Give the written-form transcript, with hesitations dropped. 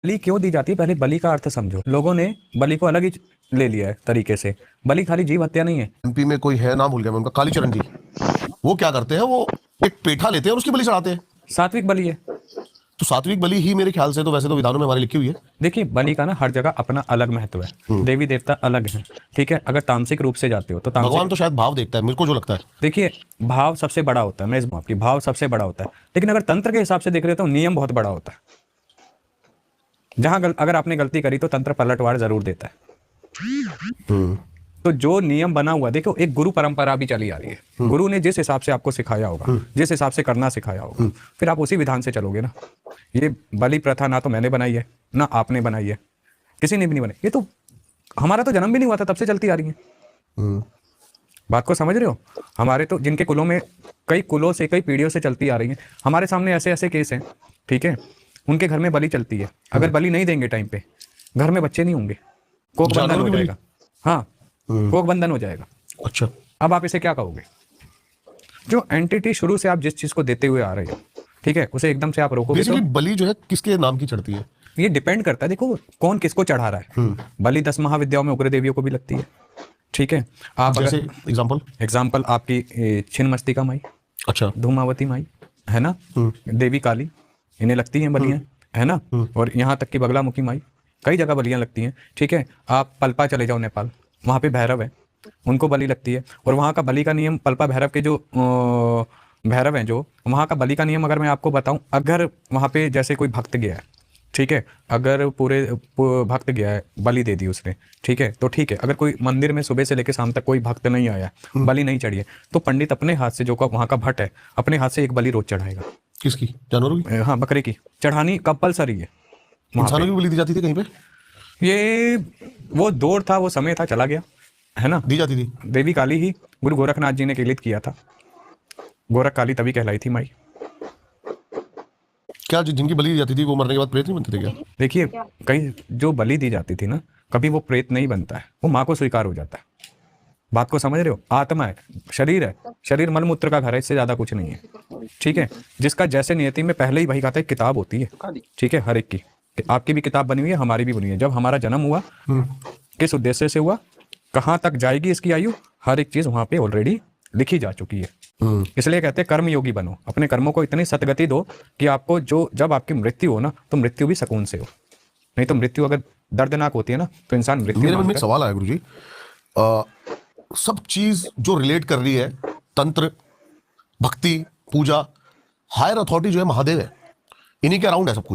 बलि क्यों दी जाती है, पहले बलि का अर्थ समझो। लोगों ने बलि को अलग ही ले लिया है तरीके से। बलि खाली जीव हत्या नहीं है। एमपी में कोई है, नाम भूल गया मैं उनका, कालीचरण जी। वो क्या करते हैं, वो एक पेठा लेते हैं और उसकी बलि चढ़ाते हैं। सात्विक बलि है। तो सात्विक बलि ही मेरे ख्याल से, तो वैसे तो विधानों में हमारी लिखी हुई है। देखिए बलि का ना हर जगह अपना अलग महत्व है, देवी देवता अलग हैं, ठीक है। अगर तामसिक रूप से जाते हो तो भगवान तामसिक, तो शायद भाव देखता है, मेरे को जो लगता है। देखिए भाव सबसे बड़ा होता है, मैं इस आपकी भाव सबसे बड़ा होता है, लेकिन अगर तंत्र के हिसाब से देख रहे हो तो नियम बहुत बड़ा होता है। जहां अगर आपने गलती करी तो तंत्र पलटवार जरूर देता है। तो जो नियम बना हुआ, देखो एक गुरु परंपरा भी चली आ रही है। गुरु ने जिस हिसाब से आपको सिखाया होगा, जिस हिसाब से करना सिखाया होगा, फिर आप उसी विधान से चलोगे ना। ये बलि प्रथा ना तो मैंने बनाई है ना आपने बनाई है, किसी ने भी नहीं बनाई। ये तो हमारा तो जन्म भी नहीं हुआ था तब से चलती आ रही है। बात को समझ रहे हो? हमारे तो जिनके कुलों में कई कुलों से, कई पीढ़ियों से चलती आ रही है, हमारे सामने ऐसे ऐसे केस हैं, ठीक है। उनके घर में बलि चलती है, अगर बलि नहीं देंगे टाइम पे, घर में बच्चे नहीं होंगे, कोख बंधन हो जाएगा। हाँ, कोख बंधन हो जाएगा। अच्छा, अब आप इसे क्या कहोगे? जो एंटिटी शुरू से आप जिस चीज को देते हुए आ रहे हो, ठीक है, उसे एकदम से आप रोकोगे तो बलि जो है किसके नाम की चढ़ती है? ये डिपेंड करता है, देखो कौन किसको चढ़ा रहा है। बलि 10 महाविद्याओं में उग्र देवियों को भी लगती है, ठीक है। आप जैसे अगर एग्जाम्पल आपकी छिन्नमस्तिका माई, अच्छा, धूमावती माई है ना, देवी काली, इन्हें लगती हैं बलियां, है ना। और यहाँ तक कि बगलामुखी माई, कई जगह बलियां लगती हैं, ठीक है। आप पल्पा चले जाओ नेपाल, वहाँ पे भैरव है, उनको बलि लगती है। और वहाँ का बलि का नियम, पल्पा भैरव के जो भैरव हैं, जो वहाँ का बलि का नियम अगर मैं आपको बताऊं, अगर वहाँ पे जैसे कोई भक्त गया है, ठीक है, अगर पूरे भक्त गया है, बलि दे दी उसने, ठीक है, तो ठीक है। अगर कोई मंदिर में सुबह से लेकर शाम तक कोई भक्त नहीं आया, बलि नहीं चढ़ी है, तो पंडित अपने हाथ से, जो वहाँ का भट्ट है, अपने हाथ से एक बलि रोज चढ़ाएगा। किसकी? जानवरों की? हाँ, बकरे की चढ़ानी कंपलसरी है। इंसानों की बलि दी जाती थी कहीं पे? ये वो दौर था, वो समय था, चला गया, है ना। दी जाती थी। देवी काली ही गुरु गोरखनाथ जी ने किलित किया था, गोरख काली तभी कहलाई थी माई। क्या जिनकी बलि दी जाती थी वो मरने के बाद प्रेत नहीं बनते थे क्या? देखिए कहीं जो बलि दी जाती थी ना, कभी वो प्रेत नहीं बनता है, वो माँ को स्वीकार हो जाता है। बात को समझ रहे हो? आत्मा है, शरीर है, शरीर मलमूत्र का घर है, इससे ज्यादा कुछ नहीं है, ठीक है। जिसका जैसे नियति में पहले ही वही कहता है, किताब होती है, ठीक है, हर एक की। आपकी भी किताब बनी हुई है, हमारी भी बनी है। जब हमारा जन्म हुआ, किस उद्देश्य से हुआ, कहाँ तक जाएगी इसकी आयु, हर एक चीज वहां पे ऑलरेडी लिखी जा चुकी है। इसलिए कहते हैं कर्म योगी बनो, अपने कर्मों को इतनी सतगति दो कि आपको जो, जब आपकी मृत्यु हो ना, तो मृत्यु भी सुकून से हो। नहीं तो मृत्यु अगर दर्दनाक होती है ना, तो इंसान मृत्यु। मेरे मन में एक सवाल आया गुरुजी, सब चीज जो रिलेट कर रही है, तंत्र, भक्ति, पूजा, हायर अथॉरिटी जो है महादेव है, इन्हीं के अराउंड है सब कुछ।